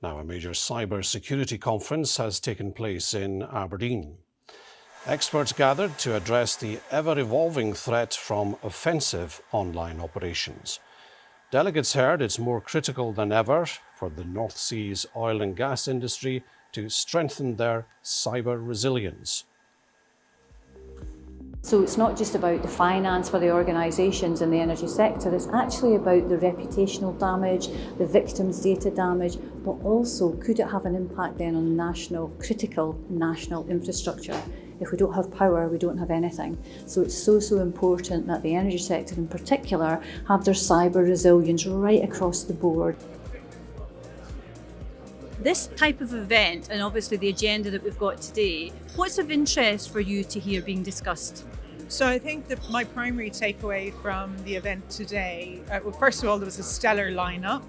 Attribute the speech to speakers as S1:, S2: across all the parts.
S1: Now, a major cybersecurity conference has taken place in Aberdeen. Experts gathered to address the ever-evolving threat from offensive online operations. Delegates heard it's more critical than ever for the North Sea's oil and gas industry to strengthen their cyber resilience.
S2: So it's not just about the finance for the organisations in the energy sector, it's actually about the reputational damage, the victims' data damage, but also could it have an impact then on critical national infrastructure? If we don't have power, we don't have anything. So it's so important that the energy sector in particular have their cyber resilience right across the board.
S3: This type of event, and obviously the agenda that we've got today, what's of interest for you to hear being discussed?
S4: So I think that my primary takeaway from the event today, well, first of all, there was a stellar lineup,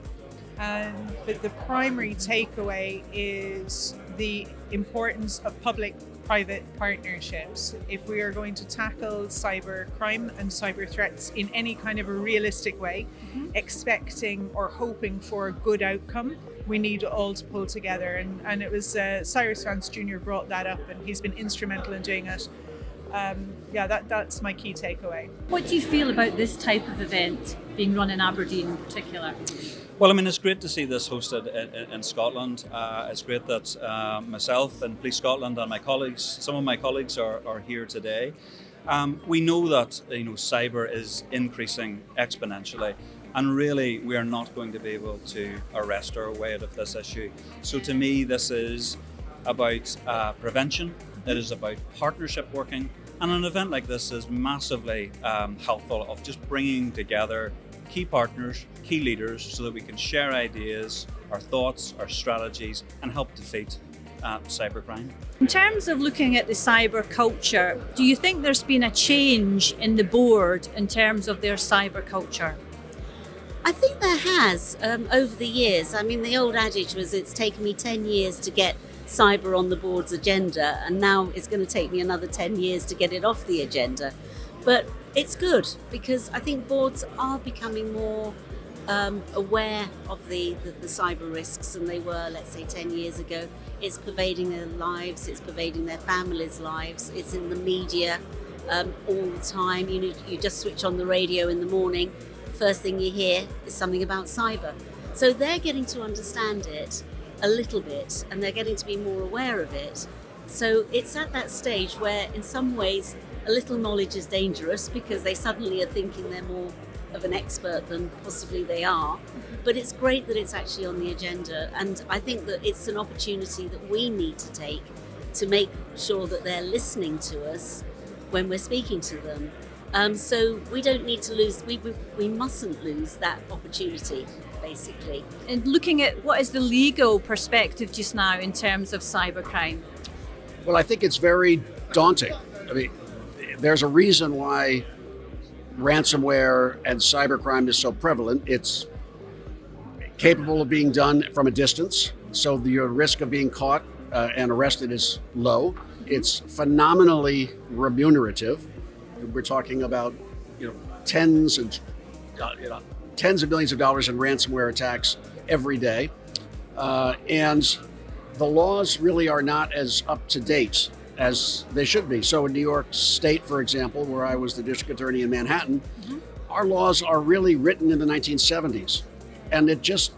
S4: but the primary takeaway is the importance of public-private partnerships. If we are going to tackle cyber crime and cyber threats in any kind of a realistic way, expecting or hoping for a good outcome, we need all to pull together. And it was Cyrus Vance Jr. brought that up, and he's been instrumental in doing it. That's my key takeaway.
S3: What do you feel about this type of event being run in Aberdeen in particular?
S5: Well, I mean, it's great to see this hosted in Scotland. It's great that myself and Police Scotland and some of my colleagues are here today. We know that cyber is increasing exponentially, and really we are not going to be able to arrest our way out of this issue. So to me, this is about prevention. It is about partnership working, and an event like this is massively helpful of just bringing together key partners, key leaders, so that we can share ideas, our thoughts, our strategies, and help defeat cybercrime.
S3: In terms of looking at the cyber culture, do you think there's been a change in the board in terms of their cyber culture?
S6: I think there has over the years. I mean, the old adage was it's taken me 10 years to get cyber on the board's agenda, and now it's going to take me another 10 years to get it off the agenda. But it's good because I think boards are becoming more aware of the cyber risks than they were, let's say, 10 years ago. It's pervading their lives, it's pervading their families' lives, it's in the media all the time. You just switch on the radio in the morning, the first thing you hear is something about cyber. So they're getting to understand it a little bit, and they're getting to be more aware of it. So it's at that stage where in some ways a little knowledge is dangerous because they suddenly are thinking they're more of an expert than possibly they are. But it's great that it's actually on the agenda, and I think that it's an opportunity that we need to take to make sure that they're listening to us when we're speaking to them. So we don't need to lose, we mustn't lose that opportunity, basically.
S3: And looking at what is the legal perspective just now in terms of cybercrime?
S7: Well, I think it's very daunting. I mean, there's a reason why ransomware and cybercrime is so prevalent. It's capable of being done from a distance, so your risk of being caught and arrested is low. It's phenomenally remunerative. We're talking about tens of millions of dollars in ransomware attacks every day, and the laws really are not as up to date as they should be. So in New York State, for example, where I was the district attorney in Manhattan, our laws are really written in the 1970s, and it just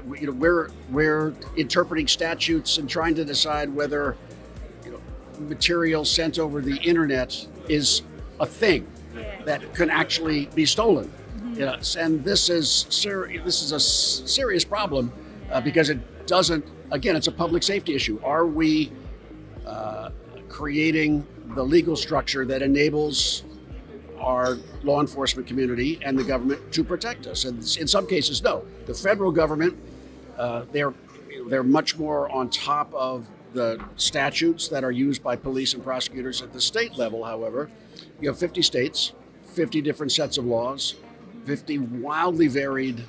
S7: we're interpreting statutes and trying to decide whether material sent over the internet is a thing that can actually be stolen. And this is a serious problem because it doesn't. Again, it's a public safety issue. Are we creating the legal structure that enables our law enforcement community and the government to protect us? And in some cases, no. The federal government, they're much more on top of the statutes that are used by police and prosecutors. At the state level, however, you have 50 states, 50 different sets of laws, 50 wildly varied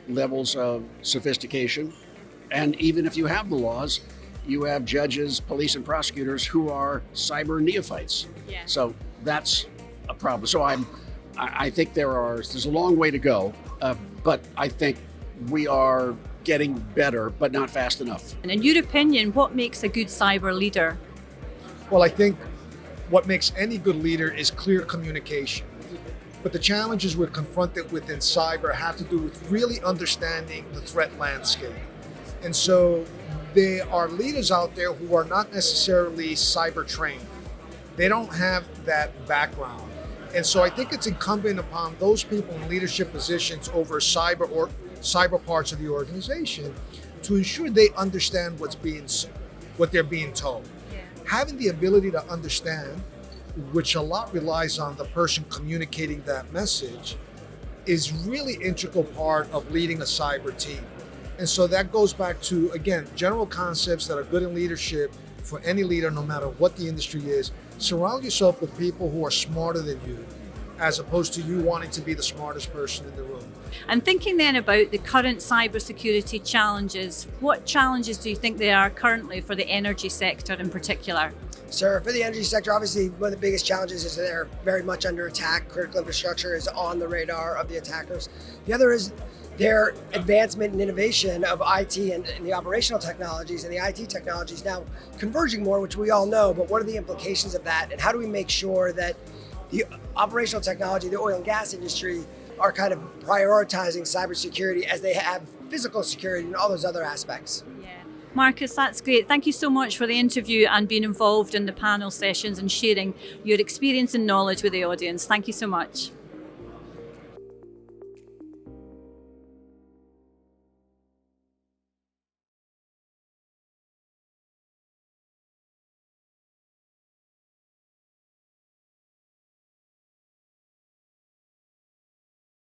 S7: levels of sophistication. And even if you have the laws, you have judges, police, and prosecutors who are cyber neophytes.
S3: Yeah.
S7: So that's a problem. So I think there's a long way to go, but I think we are getting better, but not fast enough.
S3: And in your opinion, what makes a good cyber leader?
S8: Well, I think what makes any good leader is clear communication. But the challenges we're confronted with in cyber have to do with really understanding the threat landscape. And so there are leaders out there who are not necessarily cyber trained. They don't have that background. And so I think it's incumbent upon those people in leadership positions over cyber parts of the organization to ensure they understand what they're being told. Having the ability to understand, which a lot relies on the person communicating that message, is really integral part of leading a cyber team. And so that goes back to, again, general concepts that are good in leadership for any leader, no matter what the industry is. Surround yourself with people who are smarter than you, as opposed to you wanting to be the smartest person in the room.
S3: And thinking then about the current cybersecurity challenges, what challenges do you think they are currently for the energy sector in particular?
S9: So for the energy sector, obviously one of the biggest challenges is that they're very much under attack. Critical infrastructure is on the radar of the attackers. The other is their advancement and innovation of IT and the operational technologies, and the IT technologies now converging more, which we all know, but what are the implications of that? And how do we make sure that the operational technology, the oil and gas industry, are kind of prioritizing cybersecurity as they have physical security and all those other aspects?
S3: Marcus, that's great. Thank you so much for the interview and being involved in the panel sessions and sharing your experience and knowledge with the audience. Thank you so much.